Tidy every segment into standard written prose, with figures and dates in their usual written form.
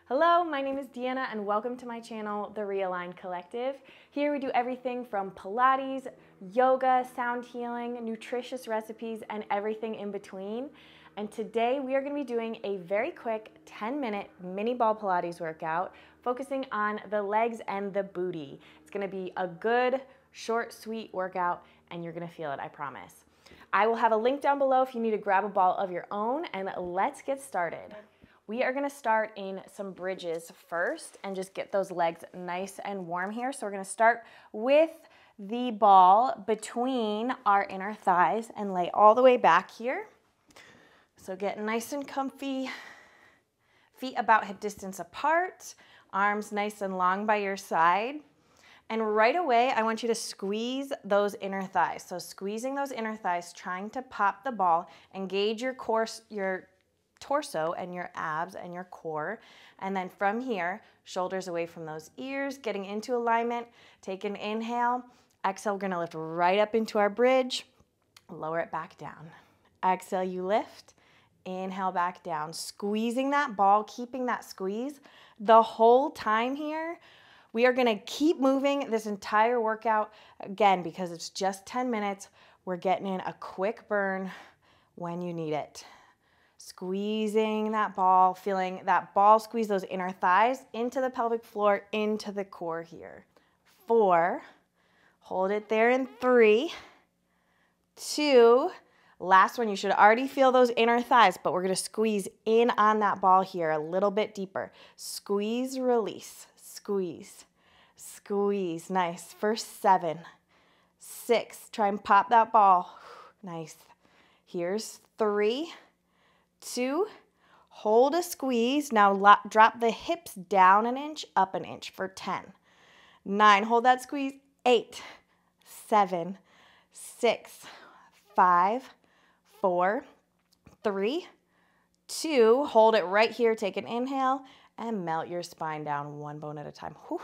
Hello, my name is Deanna and welcome to my channel, The Realigned Collective. Here we do everything from Pilates, yoga, sound healing, nutritious recipes, and everything in between. And today we are going to be doing a very quick 10-minute mini ball Pilates workout focusing on the legs and the booty. It's going to be a good, short, sweet workout and you're going to feel it, I promise. I will have a link down below if you need to grab a ball of your own, and let's get started. We are gonna start in some bridges first and just get those legs nice and warm here. So we're gonna start with the ball between our inner thighs and lay all the way back here. So get nice and comfy, feet about hip distance apart, arms nice and long by your side. And right away, I want you to squeeze those inner thighs. So squeezing those inner thighs, trying to pop the ball, engage your core, your torso and your abs and your core. And then from here, shoulders away from those ears, getting into alignment. Take an inhale. Exhale, we're gonna lift right up into our bridge. Lower it back down. Exhale, you lift. Inhale, back down. Squeezing that ball, keeping that squeeze the whole time here. We are gonna keep moving this entire workout. Again, because it's just 10 minutes, we're getting in a quick burn when you need it. Squeezing that ball, feeling that ball squeeze those inner thighs into the pelvic floor, into the core here. 4, hold it there in 3, 2, last one. You should already feel those inner thighs, but we're gonna squeeze in on that ball here a little bit deeper. Squeeze, release, squeeze, squeeze, nice. For 7, 6, try and pop that ball, nice. Here's 3, 2, hold a squeeze. Now drop the hips down an inch, up an inch for 10. 9, hold that squeeze. 8, 7, 6, 5, 4, 3, 2, hold it right here. Take an inhale and melt your spine down one bone at a time. Whew.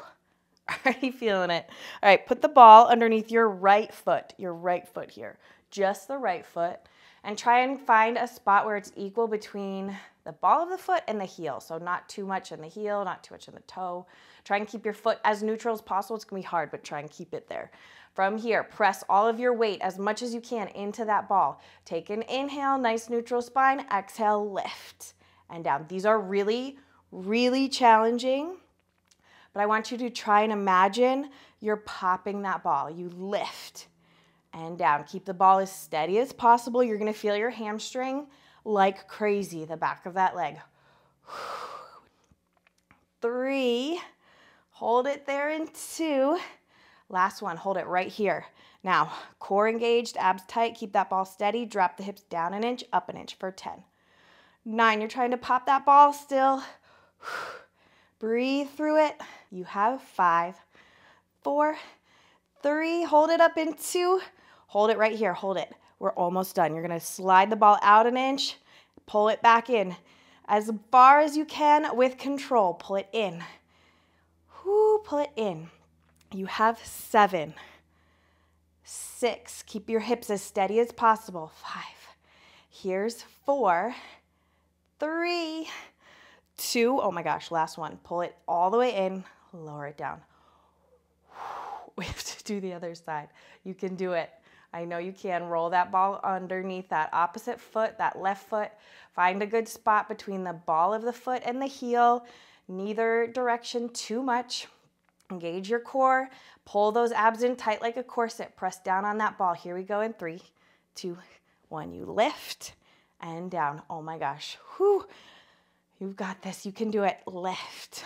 Already feeling it. All right, put the ball underneath your right foot here, just the right foot. And try and find a spot where it's equal between the ball of the foot and the heel. So not too much in the heel, not too much in the toe. Try and keep your foot as neutral as possible. It's gonna be hard, but try and keep it there. From here, press all of your weight as much as you can into that ball. Take an inhale, nice neutral spine. Exhale, lift and down. These are really, really challenging, but I want you to try and imagine you're popping that ball. You lift and down. Keep the ball as steady as possible. You're gonna feel your hamstring like crazy, the back of that leg. 3, hold it there in 2. Last one, hold it right here. Now, core engaged, abs tight, keep that ball steady. Drop the hips down an inch, up an inch for 10. 9, you're trying to pop that ball still. Breathe through it. You have 5, 4, 3, hold it up in 2. Hold it right here, hold it. We're almost done. You're gonna slide the ball out an inch, pull it back in. As far as you can with control, pull it in. Whoo, pull it in. You have 7, 6, keep your hips as steady as possible. 5, here's 4, 3, 2, oh my gosh, last one. Pull it all the way in, lower it down. We have to do the other side. You can do it. I know you can. Roll that ball underneath that opposite foot, that left foot. Find a good spot between the ball of the foot and the heel. Neither direction too much. Engage your core. Pull those abs in tight like a corset. Press down on that ball. Here we go in 3, 2, 1. You lift and down. Oh my gosh. Whew. You've got this. You can do it. Lift.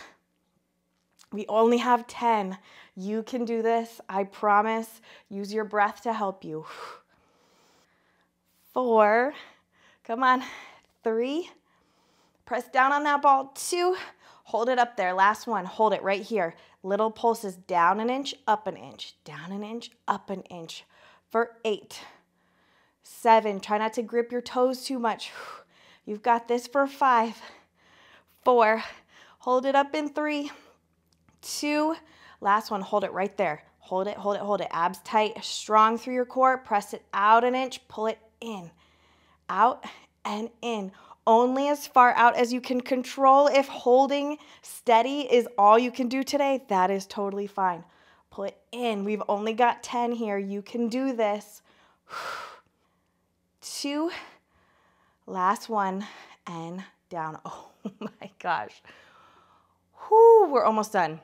We only have 10. You can do this, I promise. Use your breath to help you. 4, come on. 3, press down on that ball. 2, hold it up there. Last one, hold it right here. Little pulses, down an inch, up an inch, down an inch, up an inch. For 8, 7, try not to grip your toes too much. You've got this for 5, 4, hold it up in 3, 2, last one, hold it right there. Hold it, hold it, hold it. Abs tight, strong through your core. Press it out an inch, pull it in. Out and in. only as far out as you can control. If holding steady is all you can do today, that is totally fine. Pull it in. We've only got 10 here. You can do this. 2, last one, and down. Oh my gosh. Whew, we're almost done.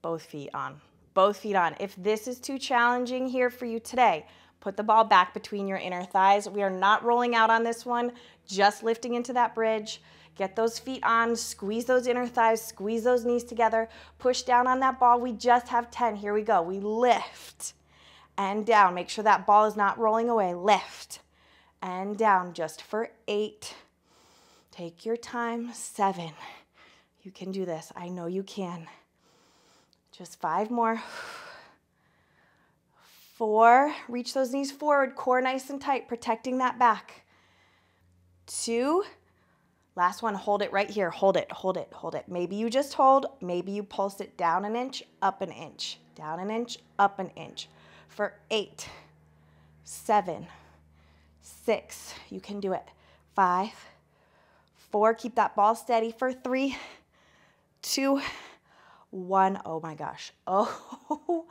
Both feet on. Both feet on. If this is too challenging here for you today, put the ball back between your inner thighs. We are not rolling out on this one, just lifting into that bridge. Get those feet on, squeeze those inner thighs, squeeze those knees together, push down on that ball. We just have 10. Here we go. We lift and down. Make sure that ball is not rolling away. Lift and down just for 8. Take your time. 7. You can do this. I know you can. Just 5 more. 4, reach those knees forward, core nice and tight, protecting that back. 2, last one, hold it right here. Hold it, hold it, hold it. Maybe you just hold, maybe you pulse it down an inch, up an inch, down an inch, up an inch. For 8, 7, 6, you can do it. 5, 4, keep that ball steady for 3, 2, 1. Oh my gosh. Oh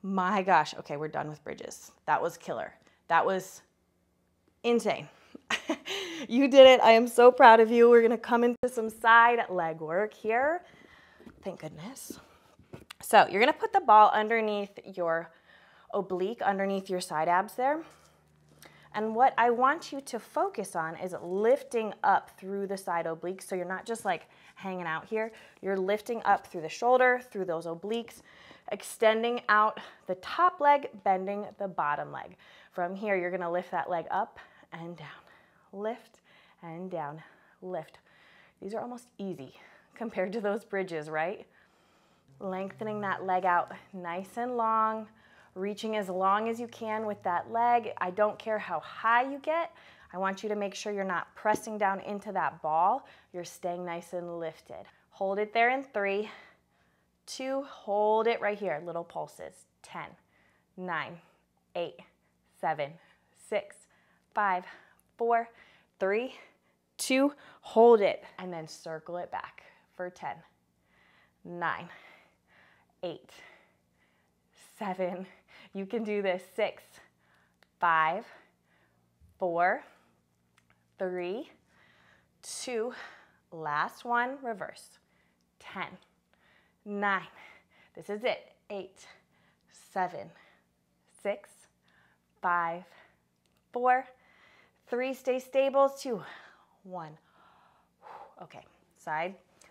my gosh. Okay, we're done with bridges. That was killer. That was insane. You did it. I am so proud of you. We're going to come into some side leg work here. Thank goodness. So you're going to put the ball underneath your oblique, underneath your side abs there. And what I want you to focus on is lifting up through the side obliques. So you're not just like hanging out here. You're lifting up through the shoulder, through those obliques, extending out the top leg, bending the bottom leg. From here, you're going to lift that leg up and down. Lift and down. Lift. These are almost easy compared to those bridges, right? Lengthening that leg out nice and long. Reaching as long as you can with that leg. I don't care how high you get. I want you to make sure you're not pressing down into that ball. You're staying nice and lifted. Hold it there in 3, 2, hold it right here. Little pulses. 10, 9, 8, 7, 6, 5, 4, 3, 2, hold it. And then circle it back for 10, 9, 8, 7, you can do this, 6, 5, 4, 3, 2, last one, reverse, 10, 9, this is it, 8, 7, 6, 5, 4, 3, stay stable, 2, 1. Okay,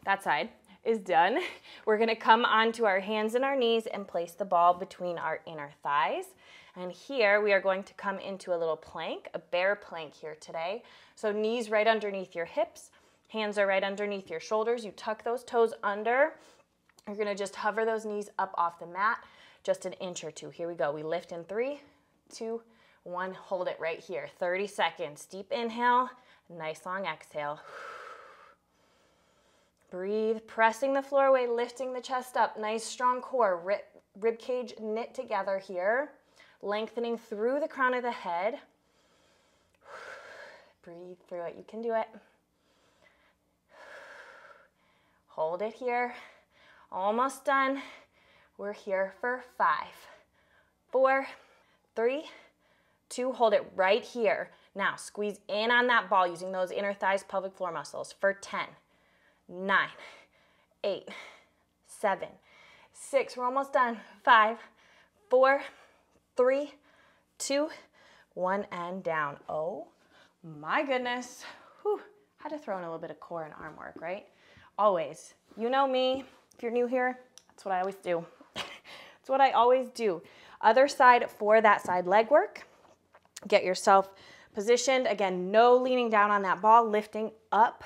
that side is done. We're gonna come onto our hands and our knees and place the ball between our inner thighs. And here we are going to come into a little plank, a bear plank here today. So knees right underneath your hips, hands are right underneath your shoulders. You tuck those toes under. You're gonna just hover those knees up off the mat, just an inch or 2. Here we go. We lift in 3, 2, 1. Hold it right here. 30 seconds. Deep inhale, nice long exhale. Breathe, pressing the floor away, lifting the chest up. Nice strong core, rib cage knit together here. Lengthening through the crown of the head. Breathe through it, you can do it. Hold it here. Almost done. We're here for 5, 4, 3, 2, hold it right here. Now squeeze in on that ball using those inner thighs, pelvic floor muscles for 10, 9, 8, 7, 6, we're almost done. 5, 4, 3, 2, 1, and down. Oh my goodness. Whew. Had to throw in a little bit of core and arm work, right? Always. You know me, if you're new here, that's what I always do. That's what I always do. Other side for that side leg work. Get yourself positioned. Again, no leaning down on that ball, lifting up,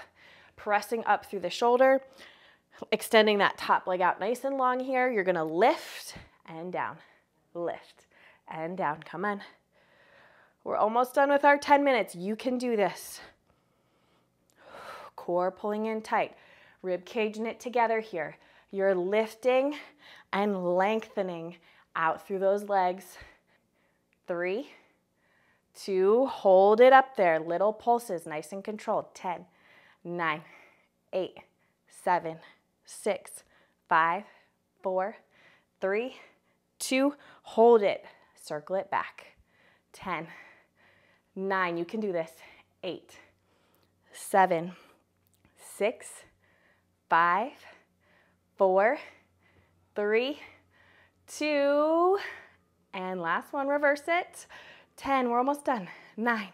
pressing up through the shoulder, extending that top leg out nice and long here. You're gonna lift and down, lift and down. Come on. We're almost done with our 10 minutes. You can do this. Core pulling in tight, rib cage knit together here. You're lifting and lengthening out through those legs. 3, 2, hold it up there. Little pulses, nice and controlled. 10, 9, 8, 7, 6, 5, 4, 3, 2, hold it. Circle it back. 10, 9, you can do this. 8, 7, 6, 5, 4, 3, 2, and last one, reverse it. 10, we're almost done. 9,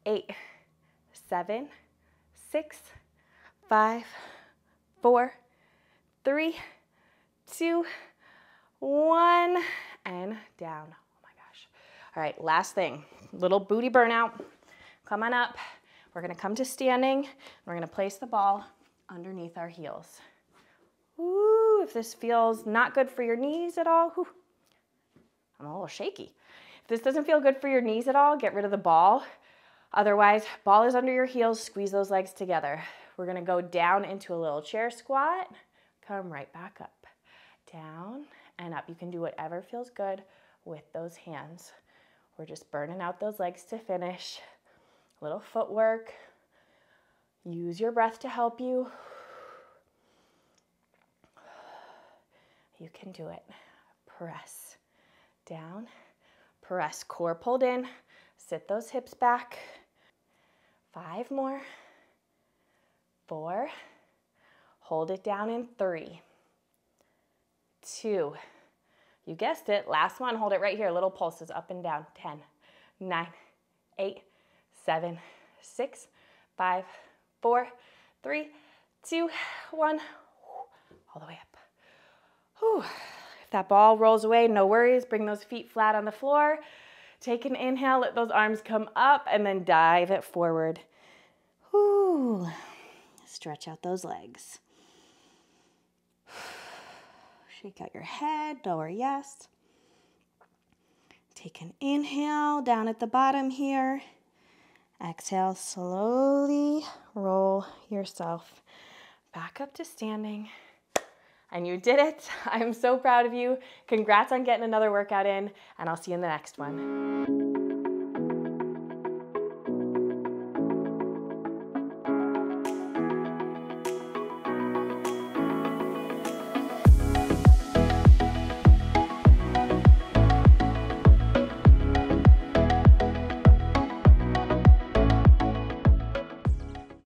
8, 7, 6, 5, 4, 3, 2, 1, and down. Oh my gosh. All right, last thing, little booty burnout. Come on up. We're gonna come to standing. We're gonna place the ball underneath our heels. Ooh, if this feels not good for your knees at all, whew, I'm a little shaky. If this doesn't feel good for your knees at all, get rid of the ball. Otherwise, ball is under your heels, squeeze those legs together. We're gonna go down into a little chair squat, come right back up, down and up. You can do whatever feels good with those hands. We're just burning out those legs to finish. Little footwork. Use your breath to help you. You can do it. Press down, press, core pulled in, sit those hips back. 5 more, 4, hold it down in 3, 2, you guessed it, last one, hold it right here, little pulses up and down, 10, 9, 8, 7, 6, 5, 4, 3, 2, 1, all the way up. Whew. If that ball rolls away, no worries, bring those feet flat on the floor. Take an inhale, let those arms come up, and then dive it forward. Whew. Stretch out those legs. Shake out your head, lower yes. Take an inhale down at the bottom here. Exhale, slowly roll yourself back up to standing. And you did it. I'm so proud of you. Congrats on getting another workout in, and I'll see you in the next one.